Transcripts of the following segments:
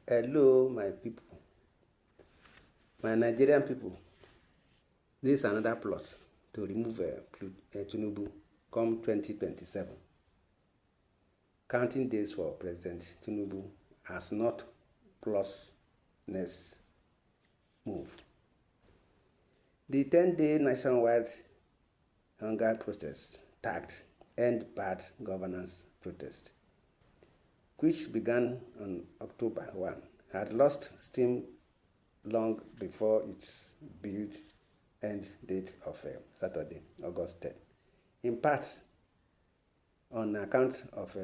Hello, my people, my Nigerian people. This is another plot to remove Tinubu come 2027. Counting days for President Tinubu as not plus next move. The 10-day nationwide hunger protest tagged End Bad Governance protest, which began on October 1, had lost steam long before its billed end date of Saturday, August 10, in part on account of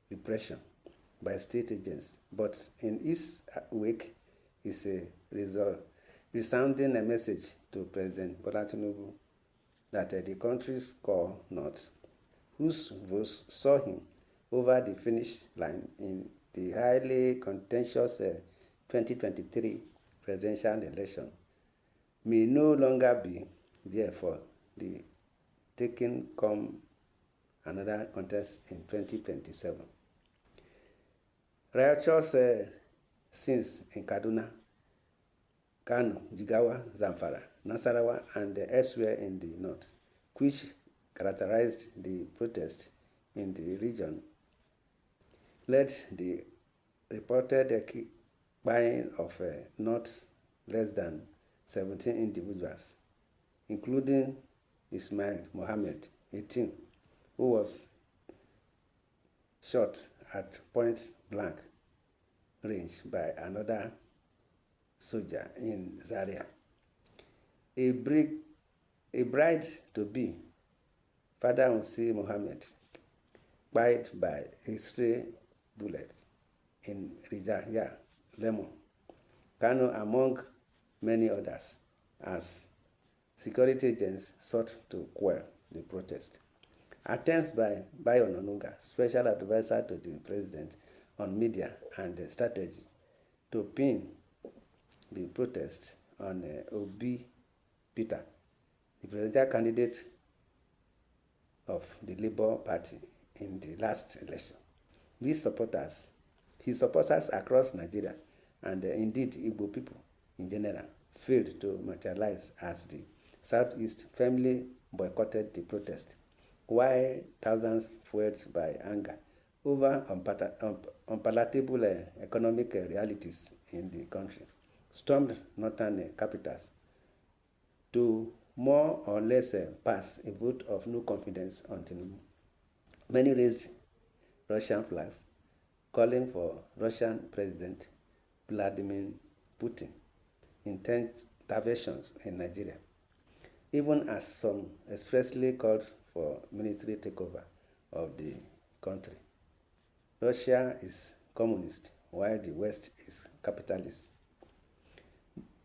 repression by state agents, but in its wake is a resounding message to President Bola Tinubu that the country's core north, whose votes saw him over the finish line in the highly contentious 2023 presidential election, may no longer be there for the taking come another contest in 2027. Riotous scenes in Kaduna, Kano, Jigawa, Zamfara, Nasarawa, and elsewhere in the north, which characterized the protest in the region, led the reported buying of not less than 17 individuals, including Ismail Mohammed, 18, who was shot at point blank range by another soldier in Zaria. A bride-to-be, Father Unsi Mohammed, died by a stray bullet in Rijaya, Lemon, Kano, among many others, as security agents sought to quell the protest. Attempts by Bayo Onanuga, special advisor to the president on media and strategy, to pin the protest on Obi Peter, the presidential candidate of the Labour Party in the last election. His supporters across Nigeria and indeed Igbo people in general failed to materialize as the Southeast firmly boycotted the protest, while thousands fueled by anger over unpalatable economic realities in the country stormed northern capitals to more or less pass a vote of no confidence on Tinubu. Many raised Russian flags, calling for Russian President Vladimir Putin interventions in Nigeria, even as some expressly called for military takeover of the country. Russia is communist, while the West is capitalist.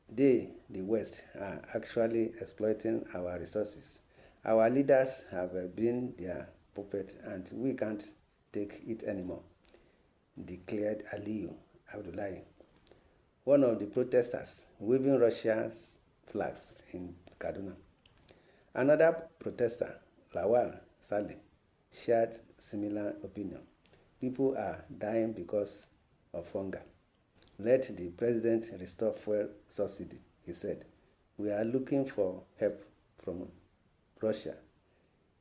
They, the West, are actually exploiting our resources. Our leaders have been their puppet, and we can't take it anymore, declared Aliyu Abdullahi, one of the protesters waving Russia's flags in Kaduna. Another protester, Lawal Saleh, shared similar opinion. People are dying because of hunger. Let the president restore fuel subsidy, he said. We are looking for help from Russia.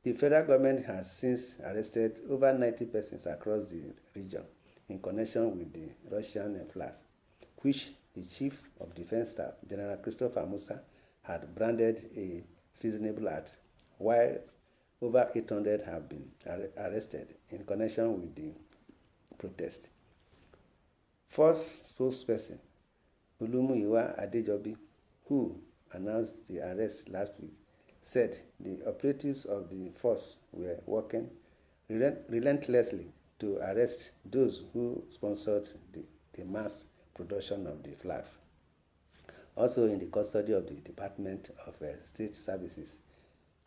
The federal government has since arrested over 90 persons across the region in connection with the Russian flags, which the Chief of Defense Staff, General Christopher Musa, had branded a treasonable act, while over 800 have been arrested in connection with the protest. First spokesperson, Olumuyiwa Adejobi, who announced the arrest last week, said the operatives of the force were working relentlessly to arrest those who sponsored the mass production of the flags. Also in the custody of the Department of State Services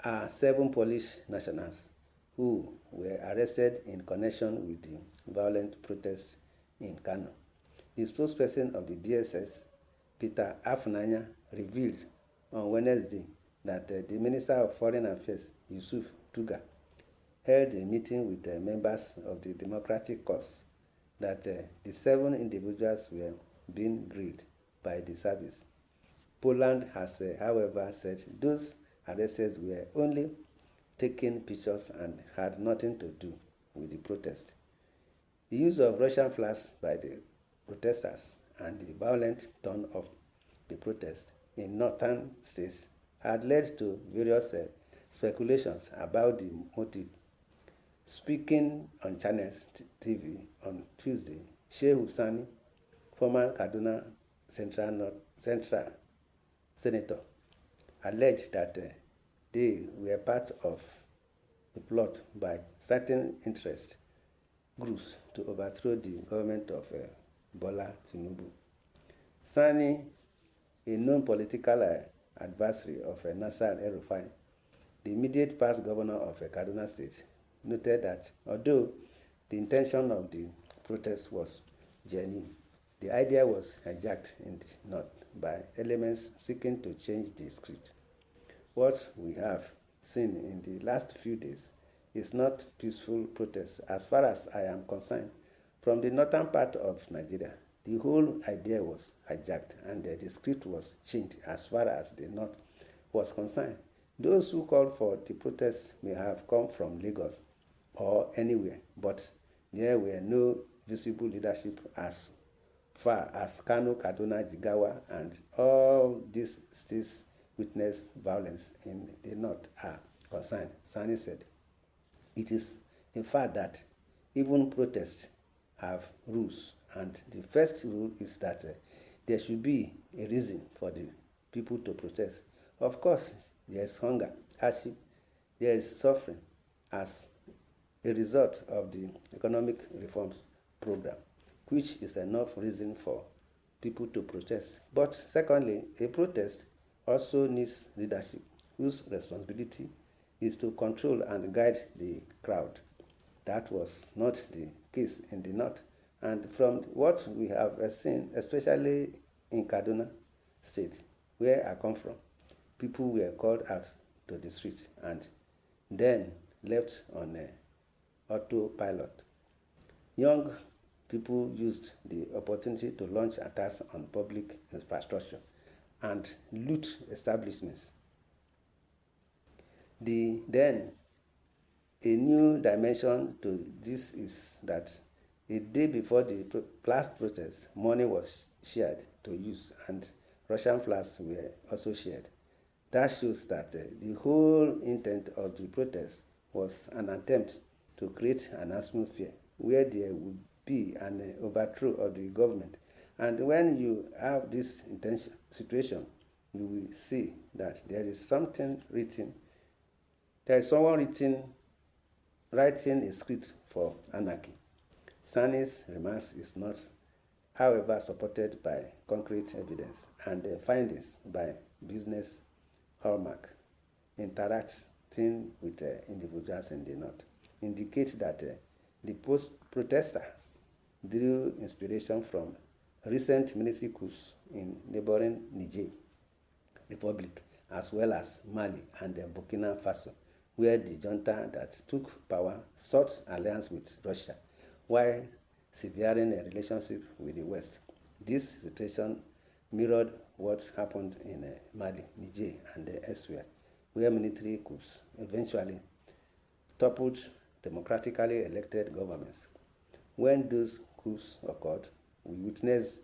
are 7 Polish nationals who were arrested in connection with the violent protests in Kano. The spokesperson of the DSS, Peter Afunanya, revealed on Wednesday that the Minister of Foreign Affairs, Yusuf Tuga, held a meeting with members of the Democratic Corps that the 7 individuals were being grilled by the service. Poland has, however, said those arrested were only taking pictures and had nothing to do with the protest. The use of Russian flags by the protesters and the violent turn of the protest in northern states had led to various speculations about the motive. Speaking on Channels TV on Tuesday, Sani, former Kaduna Central Senator, alleged that they were part of a plot by certain interest groups to overthrow the government of Bola Tinubu. Sani, a known political adversary of Nasser El-Rufai, the immediate past governor of Kaduna State, noted that although the intention of the protest was genuine, the idea was hijacked in the north by elements seeking to change the script. What we have seen in the last few days is not peaceful protest as far as I am concerned. From the northern part of Nigeria, the whole idea was hijacked and the script was changed as far as the north was concerned. Those who called for the protest may have come from Lagos or anywhere, but there were no visible leadership as far as Kano, Kaduna, Jigawa, and all these states witnessed violence in the north are concerned. Sani said, "It is a fact that even protests have rules, and the first rule is that there should be a reason for the people to protest. Of course, there is hunger, hardship, there is suffering as a result of the economic reforms program, which is enough reason for people to protest. But secondly, a protest also needs leadership, whose responsibility is to control and guide the crowd. That was not the case in the north. And from what we have seen, especially in Kaduna State, where I come from, people were called out to the street and then left on autopilot. Young people used the opportunity to launch attacks on public infrastructure and loot establishments. Then a new dimension to this is that a day before the last protest, money was shared to use and Russian flags were also shared. That shows that the whole intent of the protest was an attempt to create an atmosphere where there would be an overthrow of the government. And when you have this situation, you will see that there is something written, there is someone writing a script for anarchy. Sani's remarks is not, however, supported by concrete evidence, and the findings by business hallmark interacting with individuals in the north indicate that the protesters drew inspiration from recent military coups in neighboring Niger Republic, as well as Mali and Burkina Faso, where the junta that took power sought alliance with Russia while severing a relationship with the West. This situation mirrored what happened in Mali, Niger, and elsewhere, where military coups eventually toppled democratically elected governments. When those coups occurred, we witnessed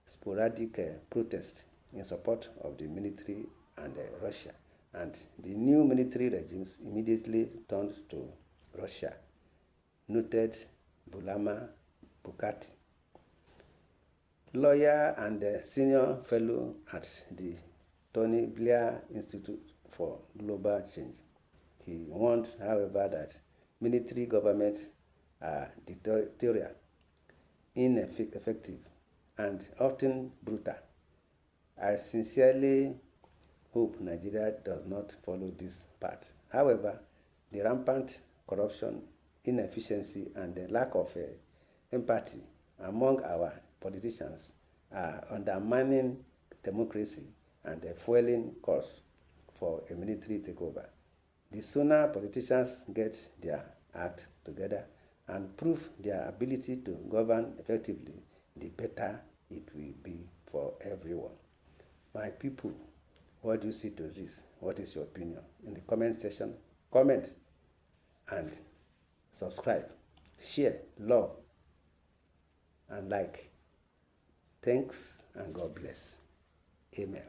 sporadic protests in support of the military and Russia, and the new military regimes immediately turned to Russia, noted Bulama Bukati, lawyer and senior fellow at the Tony Blair Institute for Global Change. He warned, however, that military governments are dictatorial, ineffective, and often brutal. I sincerely hope Nigeria does not follow this path. However, the rampant corruption, inefficiency, and the lack of empathy among our politicians are undermining democracy and fueling calls for a military takeover. The sooner politicians get their act together and prove their ability to govern effectively, the better it will be for everyone. My people, what do you see to this? What is your opinion? In the comment section, comment and subscribe, share, love, and like. Thanks and God bless. Amen.